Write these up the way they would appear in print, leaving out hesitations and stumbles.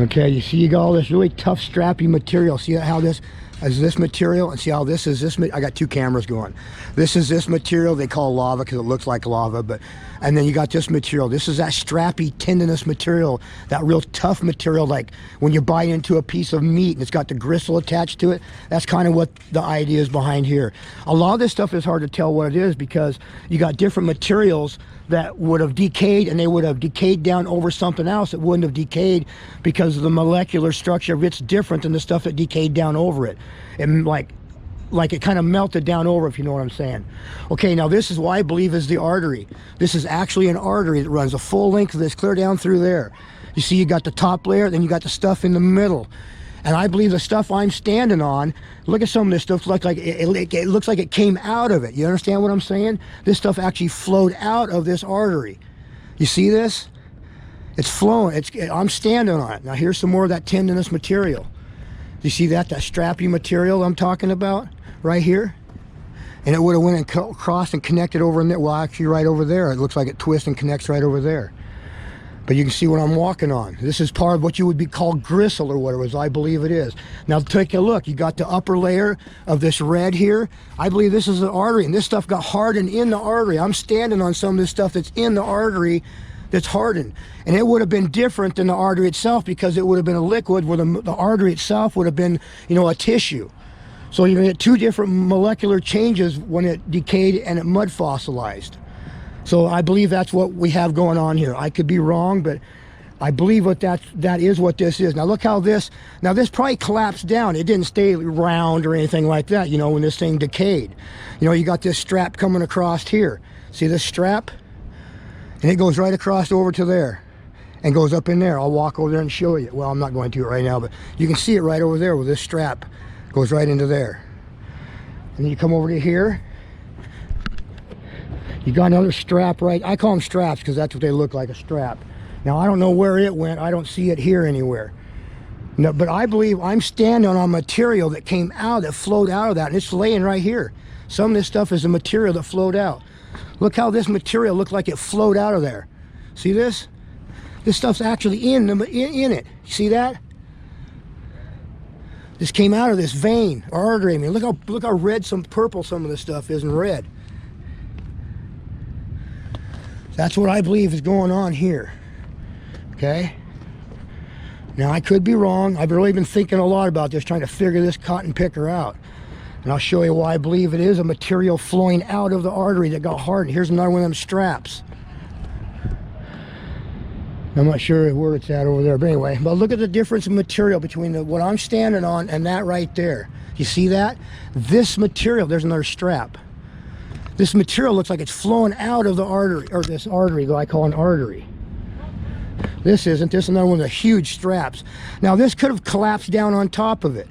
Okay, you see you got all this really tough, strappy material. See how this is this material, and see how this is this. I got two cameras going. This is this material they call lava because it looks like lava, but and then you got this material. This is that strappy, tendinous material, that real tough material, like when you bite into a piece of meat and it's got the gristle attached to it. That's kind of what the idea is behind here. A lot of this stuff is hard to tell what it is because you got different materials that would have decayed, and they would have decayed down over something else that wouldn't have decayed because the molecular structure of it's different than the stuff that decayed down over it. And like it kind of melted down over, if you know what I'm saying. Okay, now this is what I believe is the artery. This is actually an artery that runs the full length of this, clear down through there. You see you got the top layer, then you got the stuff in the middle. And I believe the stuff I'm standing on, look at some of this stuff, it looks like it came out of it. You understand what I'm saying? This stuff actually flowed out of this artery. You see this? It's flowing. I'm standing on it. Now here's some more of that tendinous material. You see that strappy material I'm talking about right here? And it would have went and crossed and connected over in there. Well, actually right over there. It looks like it twists and connects right over there. But you can see what I'm walking on. This is part of what you would be called gristle or whatever, as I believe it is. Now take a look. You got the upper layer of this red here. I believe this is an artery, and this stuff got hardened in the artery. I'm standing on some of this stuff that's in the artery that's hardened. And it would have been different than the artery itself because it would have been a liquid where the artery itself would have been, you know, a tissue. So you're gonna get two different molecular changes when it decayed and it mud fossilized. So I believe that's what we have going on here. I could be wrong, but I believe that is what this is. Now look how this probably collapsed down. It didn't stay round or anything like that, you know, when this thing decayed. You know, you got this strap coming across here. See this strap? And it goes right across over to there and goes up in there. I'll walk over there and show you. Well, I'm not going to right now, but you can see it right over there where this strap goes right into there. And then you come over to here. You got another strap right. I call them straps because that's what they look like, a strap. Now I don't know where it went. I don't see it here anywhere. No, but I believe I'm standing on material that came out, that flowed out of that, and it's laying right here. Some of this stuff is the material that flowed out. Look how this material looked like it flowed out of there. See this? This stuff's actually in it. You see that? This came out of this vein or artery. I mean, look how red, some purple some of this stuff is, and red. That's what I believe is going on here. Okay? Now I could be wrong. I've really been thinking a lot about this, trying to figure this cotton picker out. And I'll show you why I believe it is a material flowing out of the artery that got hardened. Here's another one of them straps. I'm not sure where it's at over there, but anyway. But look at the difference in material between what I'm standing on and that right there. You see that? This material, there's another strap. This material looks like it's flowing out of the artery, or this artery that I call an artery. This isn't. This is another one of the huge straps. Now this could have collapsed down on top of it.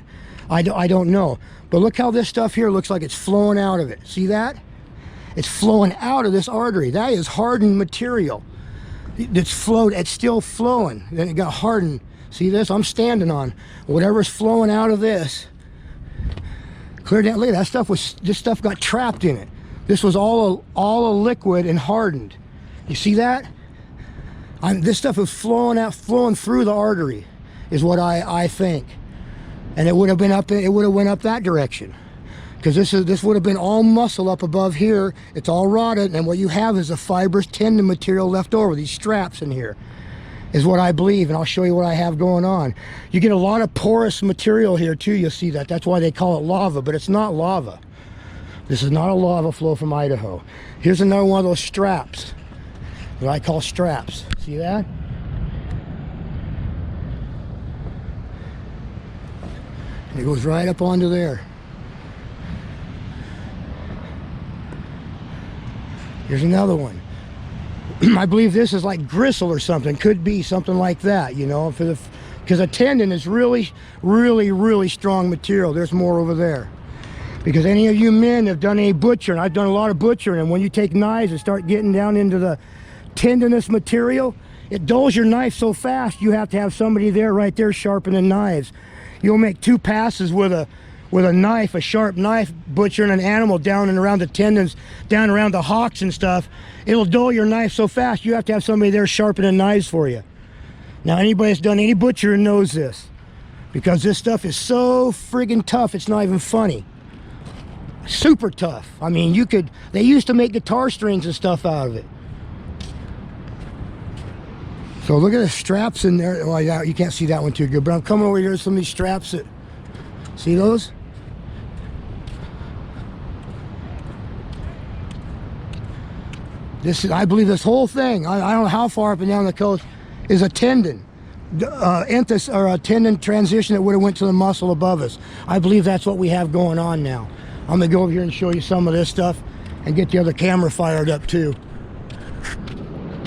I don't know. But look how this stuff here looks like it's flowing out of it. See that? It's flowing out of this artery. That is hardened material. It's flowed. It's still flowing. Then it got hardened. See this? I'm standing on whatever's flowing out of this. Clear down. Look at that stuff. This stuff got trapped in it. This was all a liquid and hardened. You see that? This stuff is flowing out, flowing through the artery, is what I think. And it would have been up. It would have went up that direction, because this would have been all muscle up above here. It's all rotted, and what you have is a fibrous tendon material left over. These straps in here is what I believe, and I'll show you what I have going on. You get a lot of porous material here too. You'll see that. That's why they call it lava, but it's not lava. This is not a lava flow from Idaho. Here's another one of those straps that I call straps. See that? And it goes right up onto there. Here's another one. I believe this is like gristle or something. Could be something like that, you know, because a tendon is really, really, really strong material. There's more over there. Because any of you men have done any butchering, I've done a lot of butchering, and when you take knives and start getting down into the tendinous material, it dulls your knife so fast you have to have somebody there right there sharpening knives. You'll make two passes with a knife, a sharp knife, butchering an animal down and around the tendons, down around the hocks and stuff. It'll dull your knife so fast you have to have somebody there sharpening knives for you. Now, anybody that's done any butchering knows this, because this stuff is so friggin' tough, it's not even funny. Super tough. I mean, they used to make guitar strings and stuff out of it. So look at the straps in there. Well, yeah, you can't see that one too good, but I'm coming over here to some of these straps that, see those? This is, I believe this whole thing, I don't know how far up and down the coast, is a tendon. Or a tendon transition that would have went to the muscle above us. I believe that's what we have going on now. I'm gonna go over here and show you some of this stuff and get the other camera fired up too.